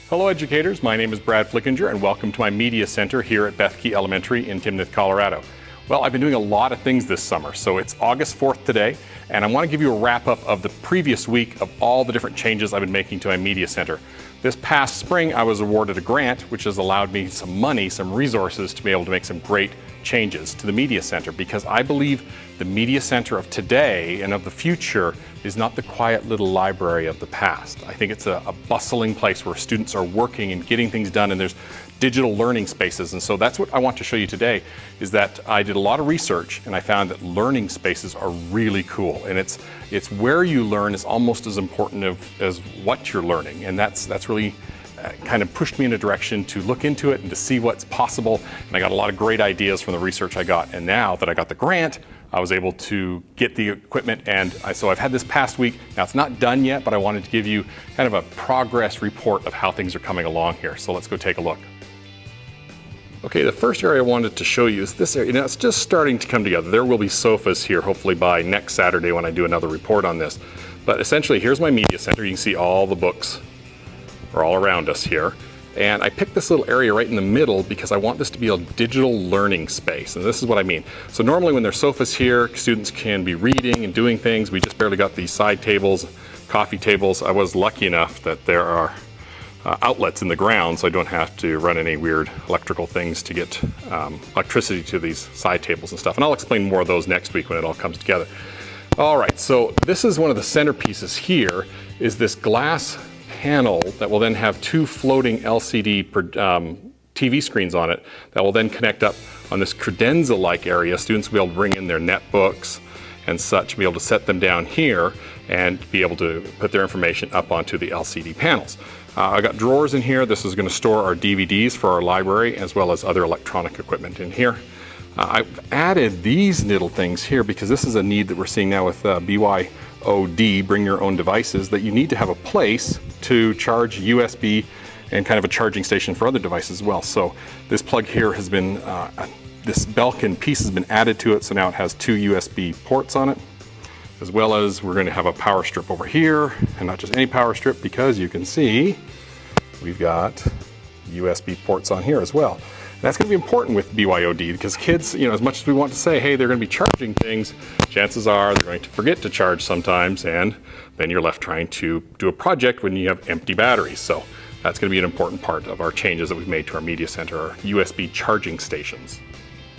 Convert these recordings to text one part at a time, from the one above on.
Hello educators, my name is Brad Flickinger and welcome to my Media Center here at Bethke Elementary in Timnath, Colorado. Well, I've been doing a lot of things this summer, so it's August 4th today, and I want to give you a wrap-up of the previous week of all the different changes I've been making to my Media Center. This past spring, I was awarded a grant, which has allowed me some money, some resources to be able to make some great changes to the Media Center, because I believe the Media Center of today and of the future is not the quiet little library of the past. I think it's a bustling place where students are working and getting things done, and there's digital learning spaces. And so that's what I want to show you today, is that I did a lot of research and I found that learning spaces are really cool. And it's where you learn is almost as important as what you're learning. And that's really kind of pushed me in a direction to look into it and to see what's possible. And I got a lot of great ideas from the research I got. And now that I got the grant, I was able to get the equipment, and so I've had this past week. Now it's not done yet, but I wanted to give you kind of a progress report of how things are coming along here. So let's go take a look. Okay, the first area I wanted to show you is this area. Now it's just starting to come together. There will be sofas here hopefully by next Saturday when I do another report on this. But essentially here's my Media Center. You can see all the books are all around us here. And I picked this little area right in the middle because I want this to be a digital learning space. And this is what I mean. So normally when there's sofas here, students can be reading and doing things. We just barely got these side tables, coffee tables. I was lucky enough that there are outlets in the ground, so I don't have to run any weird electrical things to get electricity to these side tables and stuff. And I'll explain more of those next week when it all comes together. All right, so this is one of the centerpieces here, is this glass panel that will then have two floating LCD TV screens on it that will then connect up on this credenza-like area. Students will be able to bring in their netbooks and such, be able to set them down here and be able to put their information up onto the LCD panels. I got drawers in here. This is going to store our DVDs for our library as well as other electronic equipment in here. I've added these little things here because this is a need that we're seeing now with BYOD, bring your own devices, that you need to have a place to charge USB and kind of a charging station for other devices as well. So this plug here has been, this Belkin piece has been added to it, so now it has two USB ports on it, as well as we're going to have a power strip over here, and not just any power strip, because you can see we've got USB ports on here as well. And that's going to be important with BYOD because kids, as much as we want to say, hey, they're going to be charging things, chances are they're going to forget to charge sometimes, and then you're left trying to do a project when you have empty batteries. So that's going to be an important part of our changes that we've made to our Media Center, our USB charging stations.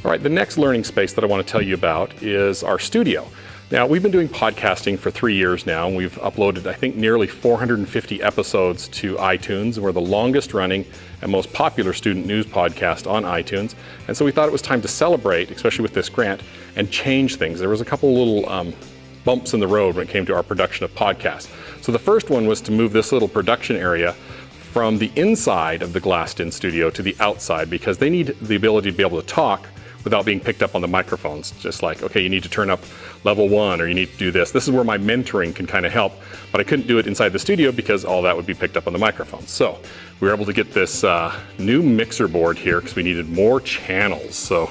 All right, the next learning space that I want to tell you about is our studio. Now, we've been doing podcasting for 3 years now, and we've uploaded, I think, nearly 450 episodes to iTunes. We're the longest running and most popular student news podcast on iTunes. And so we thought it was time to celebrate, especially with this grant, and change things. There was a couple little bumps in the road when it came to our production of podcasts. So the first one was to move this little production area from the inside of the glassed-in studio to the outside, because they need the ability to be able to talk without being picked up on the microphones. Just like, okay, you need to turn up level 1 or you need to do this. This is where my mentoring can kind of help, but I couldn't do it inside the studio because all that would be picked up on the microphones. So we were able to get this new mixer board here because we needed more channels. So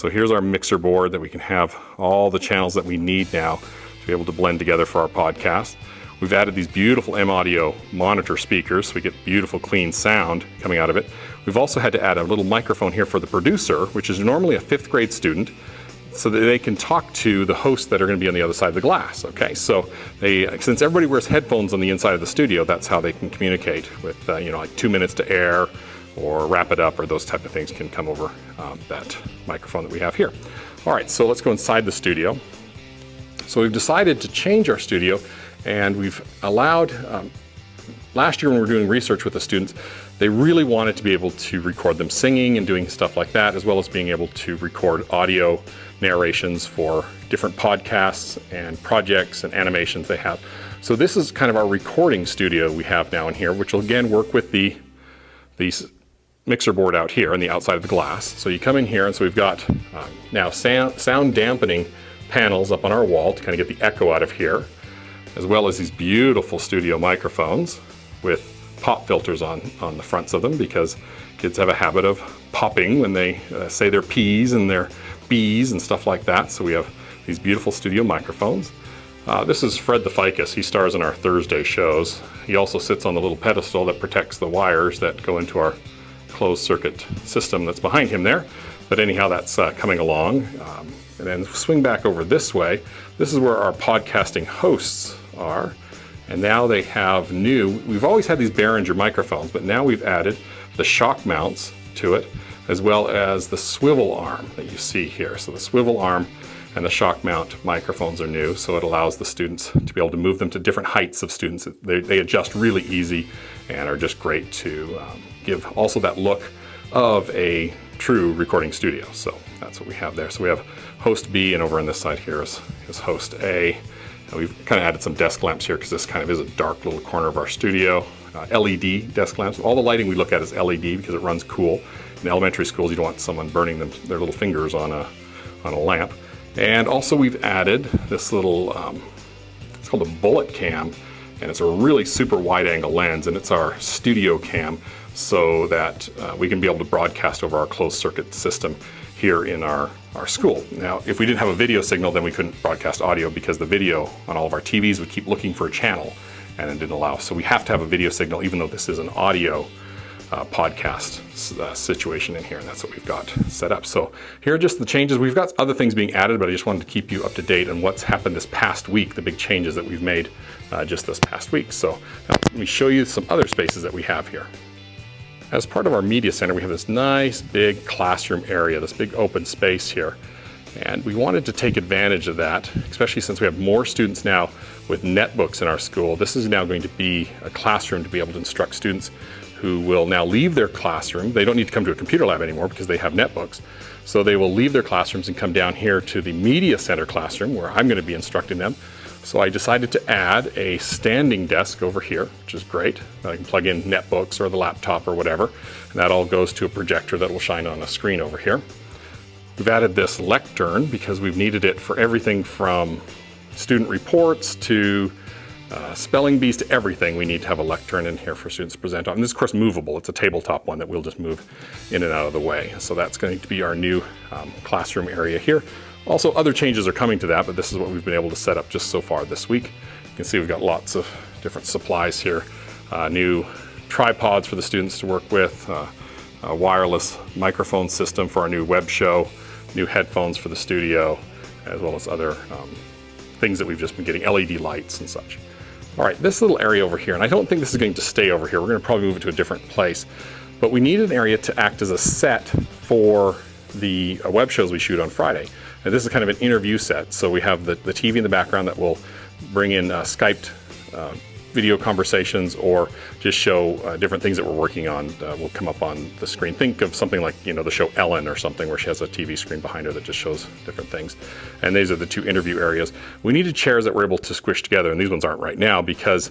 here's our mixer board that we can have all the channels that we need now to be able to blend together for our podcast. We've added these beautiful M-Audio monitor speakers so we get beautiful clean sound coming out of it. We've also had to add a little microphone here for the producer, which is normally a 5th grade student, so that they can talk to the hosts that are going to be on the other side of the glass. Okay, so since everybody wears headphones on the inside of the studio, that's how they can communicate with, like 2 minutes to air or wrap it up, or those type of things can come over that microphone that we have here. All right, so let's go inside the studio. So we've decided to change our studio, and we've allowed, last year when we were doing research with the students, they really wanted to be able to record them singing and doing stuff like that, as well as being able to record audio narrations for different podcasts and projects and animations they have. So this is kind of our recording studio we have now in here, which will again work with the mixer board out here on the outside of the glass. So you come in here, and so we've got now sound dampening panels up on our wall to kind of get the echo out of here, as well as these beautiful studio microphones with pop filters on the fronts of them, because kids have a habit of popping when they say their P's and their B's and stuff like that. So we have these beautiful studio microphones. This is Fred the Ficus. He stars in our Thursday shows. He also sits on the little pedestal that protects the wires that go into our closed circuit system that's behind him there. But anyhow, that's coming along. And then swing back over this way. This is where our podcasting hosts are. And now they have we've always had these Behringer microphones, but now we've added the shock mounts to it, as well as the swivel arm that you see here. So the swivel arm and the shock mount microphones are new, so it allows the students to be able to move them to different heights of students. They adjust really easy and are just great to give also that look of a true recording studio. So that's what we have there. So we have host B, and over on this side here is host A. And we've kind of added some desk lamps here because this kind of is a dark little corner of our studio. LED desk lamps. All the lighting we look at is LED because it runs cool. In elementary schools, you don't want someone burning their little fingers on a lamp. And also we've added this little, it's called a bullet cam, and it's a really super wide angle lens, and it's our studio cam so that we can be able to broadcast over our closed circuit system here in our school. Now, if we didn't have a video signal, then we couldn't broadcast audio because the video on all of our TVs would keep looking for a channel and it didn't allow. So we have to have a video signal, even though this is an audio podcast situation in here, and that's what we've got set up. So here are just the changes. We've got other things being added, but I just wanted to keep you up to date on what's happened this past week, the big changes that we've made just this past week. So let me show you some other spaces that we have here. As part of our media center, we have this nice big classroom area, this big open space here. And we wanted to take advantage of that, especially since we have more students now with netbooks in our school. This is now going to be a classroom to be able to instruct students who will now leave their classroom. They don't need to come to a computer lab anymore because they have netbooks. So they will leave their classrooms and come down here to the media center classroom where I'm going to be instructing them. So I decided to add a standing desk over here, which is great. I can plug in netbooks or the laptop or whatever, and that all goes to a projector that will shine on a screen over here. We've added this lectern because we've needed it for everything from student reports to spelling bees to everything. We need to have a lectern in here for students to present on. And this is, of course, movable. It's a tabletop one that we'll just move in and out of the way. So that's going to be our new classroom area here. Also, other changes are coming to that, but this is what we've been able to set up just so far this week. You can see we've got lots of different supplies here. New tripods for the students to work with, a wireless microphone system for our new web show, new headphones for the studio, as well as other things that we've just been getting, LED lights and such. All right, this little area over here, and I don't think this is going to stay over here. We're going to probably move it to a different place, but we need an area to act as a set for the web shows we shoot on Friday. And this is kind of an interview set. So we have the TV in the background that will bring in Skyped video conversations or just show different things that we're working on will come up on the screen. Think of something like, the show Ellen or something where she has a TV screen behind her that just shows different things. And these are the two interview areas. We needed chairs that we're able to squish together, and these ones aren't right now because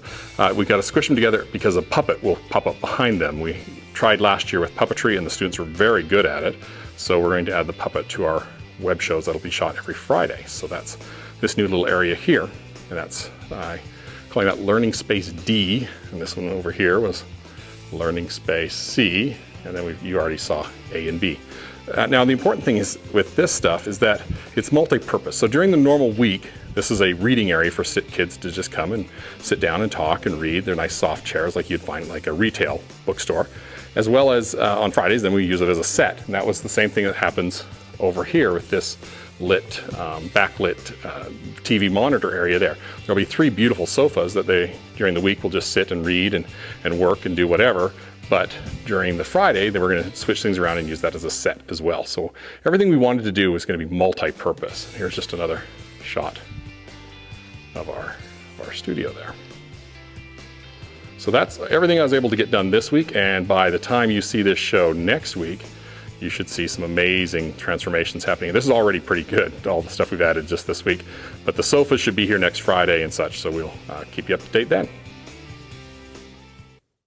we got to squish them together because a puppet will pop up behind them. We tried last year with puppetry and the students were very good at it. So we're going to add the puppet to our web shows that'll be shot every Friday. So that's this new little area here, and that's calling that Learning Space D, and this one over here was Learning Space C, and then you already saw A and B. Now the important thing is with this stuff is that it's multi-purpose. So during the normal week, this is a reading area for kids to just come and sit down and talk and read. They're nice soft chairs like you'd find like a retail bookstore. As well as on Fridays, then we use it as a set. And that was the same thing that happens over here with this lit, backlit TV monitor area there. There'll be 3 beautiful sofas that they, during the week, will just sit and read and work and do whatever. But during the Friday, then we're going to switch things around and use that as a set as well. So everything we wanted to do was going to be multi-purpose. Here's just another shot of our studio there. So that's everything I was able to get done this week, and by the time you see this show next week, you should see some amazing transformations happening. This is already pretty good, all the stuff we've added just this week, but the sofas should be here next Friday and such, so we'll keep you up to date then.